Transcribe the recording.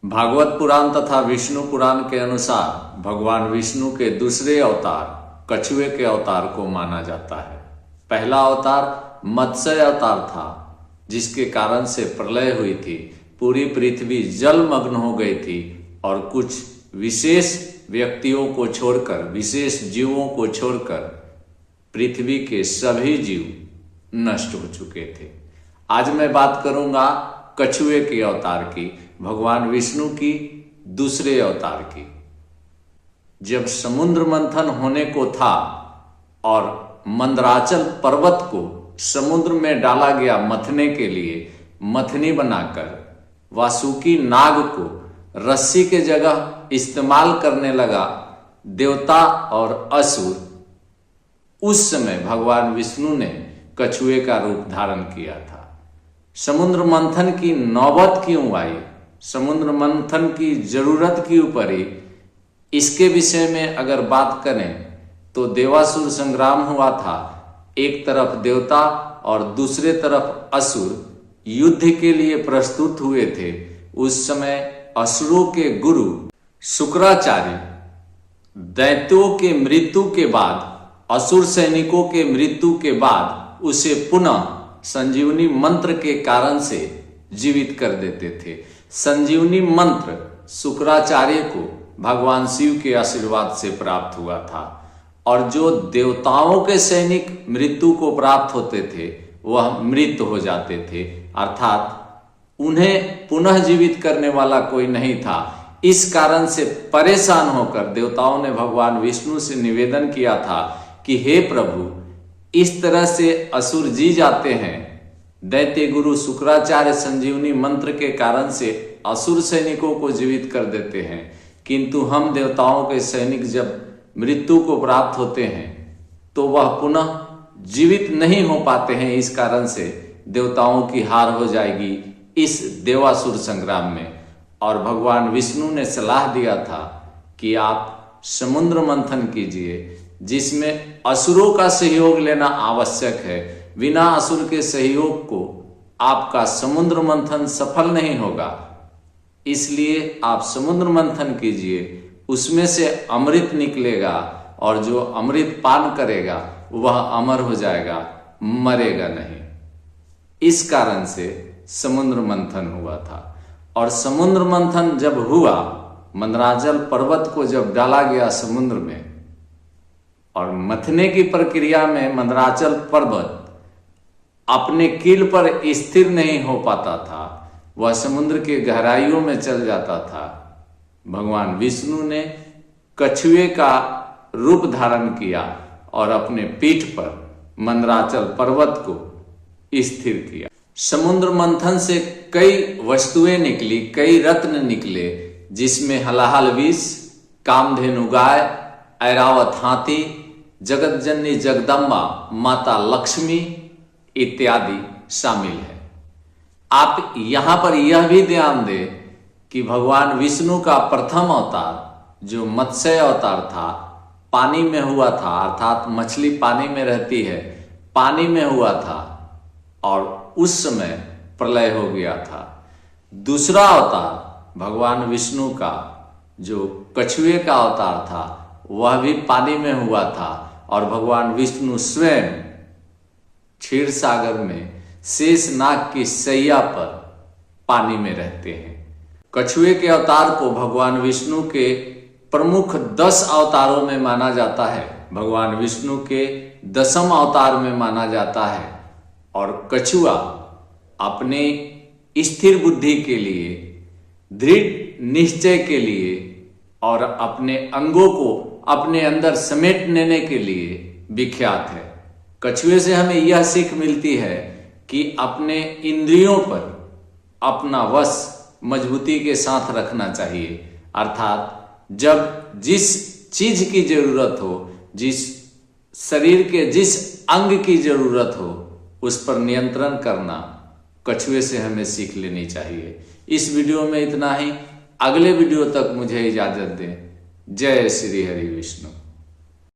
भागवत पुराण तथा विष्णु पुराण के अनुसार भगवान विष्णु के दूसरे अवतार कछुए के अवतार को माना जाता है। पहला अवतार मत्स्य अवतार था, जिसके कारण से प्रलय हुई थी, पूरी पृथ्वी जलमग्न हो गई थी और कुछ विशेष व्यक्तियों को छोड़कर, विशेष जीवों को छोड़कर पृथ्वी के सभी जीव नष्ट हो चुके थे। आज मैं बात करूंगा कछुए के अवतार की, भगवान विष्णु की दूसरे अवतार की। जब समुद्र मंथन होने को था और मंदराचल पर्वत को समुद्र में डाला गया मथने के लिए, मथनी बनाकर वासुकी नाग को रस्सी के जगह इस्तेमाल करने लगा देवता और असुर, उस समय भगवान विष्णु ने कछुए का रूप धारण किया था। समुद्र मंथन की नौबत क्यों आई, समुद्र मंथन की जरूरत क्यों पड़ी, इसके विषय में अगर बात करें तो देवासुर संग्राम हुआ था। एक तरफ देवता और दूसरे तरफ असुर युद्ध के लिए प्रस्तुत हुए थे। उस समय असुरों के गुरु शुक्राचार्य दैत्यों के मृत्यु के बाद, असुर सैनिकों के मृत्यु के बाद उसे पुनः संजीवनी मंत्र के कारण से जीवित कर देते थे। संजीवनी मंत्र शुक्राचार्य को भगवान शिव के आशीर्वाद से प्राप्त हुआ था और जो देवताओं के सैनिक मृत्यु को प्राप्त होते थे वह मृत हो जाते थे, अर्थात उन्हें पुनः जीवित करने वाला कोई नहीं था। इस कारण से परेशान होकर देवताओं ने भगवान विष्णु से निवेदन किया था कि हे प्रभु, इस तरह से असुर जी जाते हैं। दैत्य गुरु शुक्राचार्य संजीवनी मंत्र के कारण से असुर सैनिकों को जीवित कर देते हैं, किंतु हम देवताओं के सैनिक जब मृत्यु को प्राप्त होते हैं तो वह पुनः जीवित नहीं हो पाते हैं। इस कारण से देवताओं की हार हो जाएगी इस देवासुर संग्राम में। और भगवान विष्णु ने सलाह दिया था कि आप समुद्र मंथन कीजिए, जिसमें असुरों का सहयोग लेना आवश्यक है। बिना असुर के सहयोग को आपका समुद्र मंथन सफल नहीं होगा, इसलिए आप समुद्र मंथन कीजिए, उसमें से अमृत निकलेगा और जो अमृत पान करेगा वह अमर हो जाएगा, मरेगा नहीं। इस कारण से समुद्र मंथन हुआ था। और समुद्र मंथन जब हुआ, मंदराचल पर्वत को जब डाला गया समुद्र में, और मथने की प्रक्रिया में मंदराचल पर्वत अपने कील पर स्थिर नहीं हो पाता था, वह समुद्र के गहराइयों में चल जाता था। भगवान विष्णु ने कछुए का रूप धारण किया और अपने पीठ पर मंदराचल पर्वत को स्थिर किया। समुद्र मंथन से कई वस्तुएं निकली, कई रत्न निकले, जिसमें हलाहल विष, कामधेनु गाय, ऐरावत हाथी, जगत जननी जगदम्बा माता लक्ष्मी इत्यादि शामिल है। आप यहां पर यह भी ध्यान दें कि भगवान विष्णु का प्रथम अवतार जो मत्स्य अवतार था, पानी में हुआ था, अर्थात मछली पानी में रहती है, पानी में हुआ था और उस समय प्रलय हो गया था। दूसरा अवतार भगवान विष्णु का जो कछुए का अवतार था, वह भी पानी में हुआ था और भगवान विष्णु स्वयं क्षीर सागर में शेष नाग की सैया पर पानी में रहते हैं। कछुए के अवतार को भगवान विष्णु के प्रमुख 10 अवतारों में माना जाता है, भगवान विष्णु के 10वें अवतार में माना जाता है। और कछुआ अपने स्थिर बुद्धि के लिए, दृढ़ निश्चय के लिए और अपने अंगों को अपने अंदर समेट लेने के लिए विख्यात है। कछुए से हमें यह सीख मिलती है कि अपने इंद्रियों पर अपना वश मजबूती के साथ रखना चाहिए, अर्थात जब जिस चीज की जरूरत हो, जिस शरीर के जिस अंग की जरूरत हो, उस पर नियंत्रण करना कछुए से हमें सीख लेनी चाहिए। इस वीडियो में इतना ही। अगले वीडियो तक मुझे इजाजत दें। जय श्री हरि विष्णु।